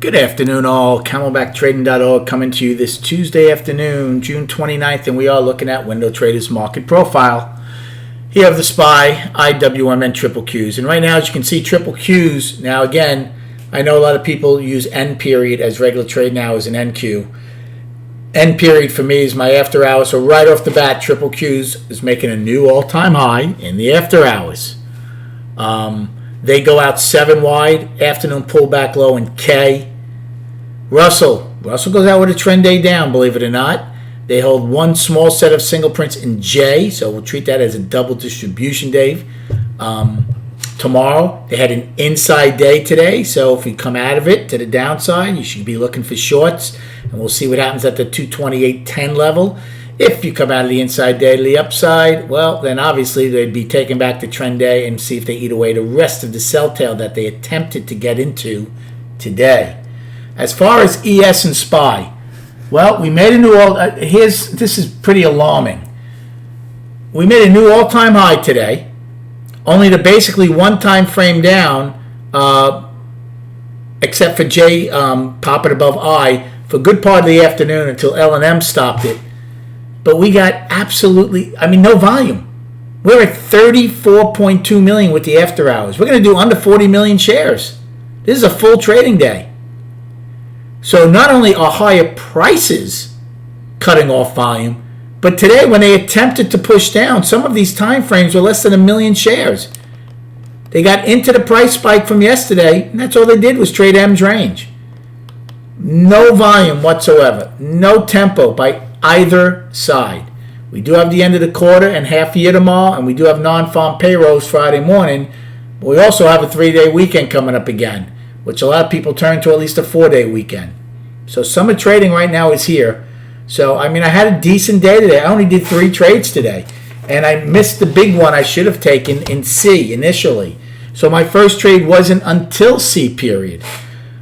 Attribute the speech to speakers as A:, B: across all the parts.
A: Good afternoon, all. CamelbackTrading.org coming to you this Tuesday afternoon, June 29th, and we are looking at Window Traders Market Profile. Here have the SPY, IWM, and Triple Qs. And right now, as you can see, Triple Qs, now again, I know a lot of people use N period as regular trade now as an NQ. N period for me is my after hours, so right off the bat, Triple Qs is making a new all-time high in the after hours. They go out 7 wide, afternoon pullback low in K. Russell goes out with a trend day down, believe it or not. They hold one small set of single prints in J, so we'll treat that as a double distribution day. Tomorrow, they had an inside day today, so if we come out of it to the downside, you should be looking for shorts, and we'll see what happens at the 228.10 level. If you come out of the inside day to the upside, well, then obviously they'd be taking back the trend day and see if they eat away the rest of the sell tail that they attempted to get into today. As far as ES and SPY, well, we made a new this is pretty alarming. We made a new all-time high today, only to basically one time frame down, except for J popping above I for a good part of the afternoon until L&M stopped it. But we got absolutely, no volume. We're at 34.2 million with the after hours. We're going to do under 40 million shares. This is a full trading day. So not only are higher prices cutting off volume, but today when they attempted to push down, some of these time frames were less than 1 million shares. They got into the price spike from yesterday, and that's all they did was trade M's range. No volume whatsoever. No tempo by either side. We do have the end of the quarter and half year tomorrow, and we do have non-farm payrolls Friday morning. But we also have a 3-day weekend coming up again, which a lot of people turn to at least a 4-day weekend. So summer trading right now is here. So, I had a decent day today. I only did 3 trades today. And I missed the big one I should have taken in C initially. So my first trade wasn't until C period.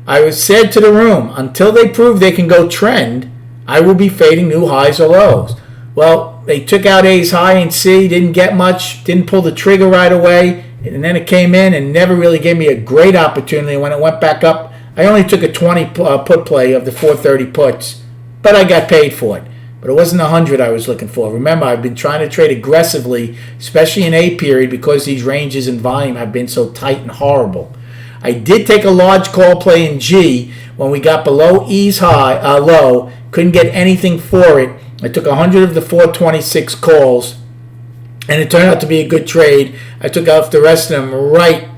A: I was said to the room, until they prove they can go trend, I will be fading new highs or lows. Well, they took out A's high in C, didn't get much, didn't pull the trigger right away. And then it came in and never really gave me a great opportunity. When it went back up, I only took a 20 put play of the 430 puts, but I got paid for it. But it wasn't 100 I was looking for. Remember, I've been trying to trade aggressively, especially in A period, because these ranges and volume have been so tight and horrible. I did take a large call play in G when we got below E's high, low, couldn't get anything for it. I took 100 of the 426 calls, and it turned out to be a good trade. I took off the rest of them right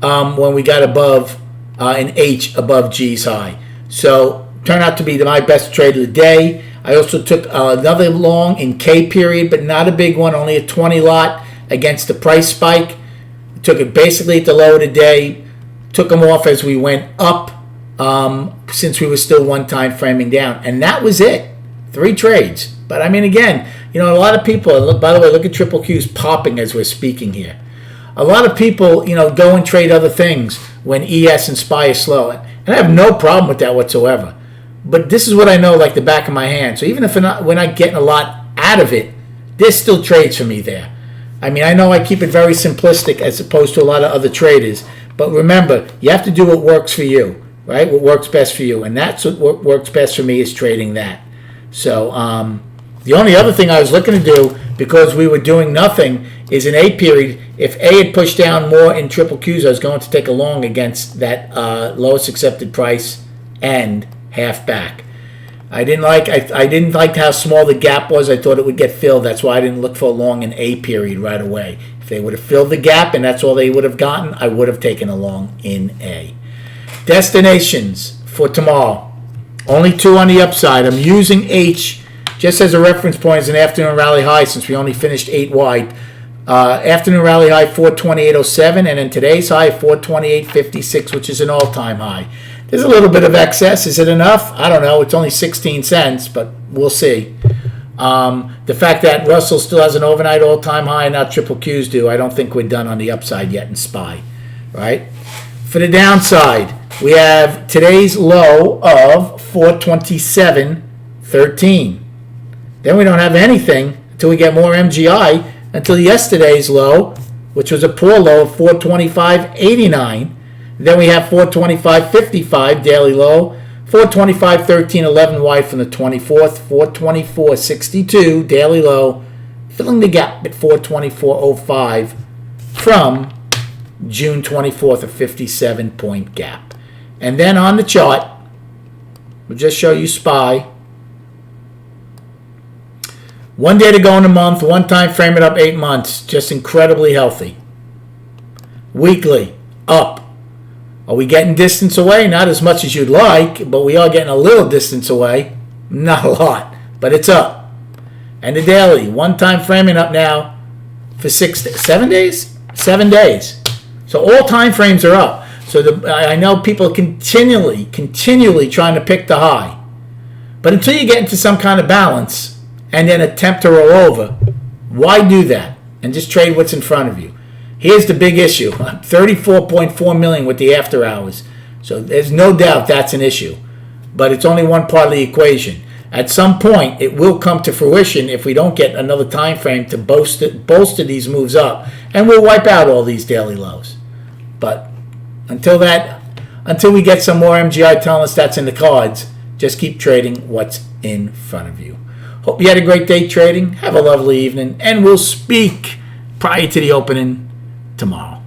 A: when we got above an H above G's high. So turned out to be my best trade of the day. I also took another long in K period, but not a big one, only a 20 lot against the price spike. Took it basically at the low of the day. Took them off as we went up since we were still one time framing down. And that was it. 3 trades. But again, a lot of people, by the way, look at Triple Qs popping as we're speaking here. A lot of people, go and trade other things when ES and SPY is slow. And I have no problem with that whatsoever. But this is what I know like the back of my hand. So even if we're not getting a lot out of it, there's still trades for me there. I know I keep it very simplistic as opposed to a lot of other traders. But remember, you have to do what works for you, right? What works best for you. And that's what works best for me is trading that. So the only other thing I was looking to do, because we were doing nothing, is in A period. If A had pushed down more in Triple Qs, I was going to take a long against that lowest accepted price and half back. I didn't like how small the gap was. I thought it would get filled. That's why I didn't look for a long in A period right away. If they would have filled the gap and that's all they would have gotten, I would have taken a long in A. Destinations for tomorrow. Only 2 on the upside. I'm using H just as a reference point as an afternoon rally high since we only finished 8 wide. Afternoon rally high 428.07, and then today's high 428.56, which is an all-time high. There's a little bit of excess. Is it enough? I don't know. It's only 16 cents, but we'll see. The fact that Russell still has an overnight all-time high and now Triple Qs do, I don't think we're done on the upside yet in SPY. Right? For the downside, we have today's low of 427.13. Then we don't have anything until we get more MGI until yesterday's low, which was a poor low of 425.89. Then we have 425.55 daily low, 425.13.11 wide from the 24th, 424.62 daily low, filling the gap at 424.05 from June 24th, a 57-point gap. And then on the chart, we'll just show you SPY. 1 day to go in a month, one time frame it up 8 months, just incredibly healthy. Weekly, up. Are we getting distance away? Not as much as you'd like, but we are getting a little distance away. Not a lot, but it's up. And the daily, one time framing up now for 7 days? 7 days. So all time frames are up. So I know people are continually trying to pick the high. But until you get into some kind of balance and then attempt to roll over, why do that? And just trade what's in front of you. Here's the big issue. 34.4 million with the after hours. So there's no doubt that's an issue. But it's only one part of the equation. At some point, it will come to fruition if we don't get another time frame to bolster these moves up. And we'll wipe out all these daily lows. But until we get some more MGI telling us that's in the cards, just keep trading what's in front of you. Hope you had a great day trading. Have a lovely evening. And we'll speak prior to the opening tomorrow.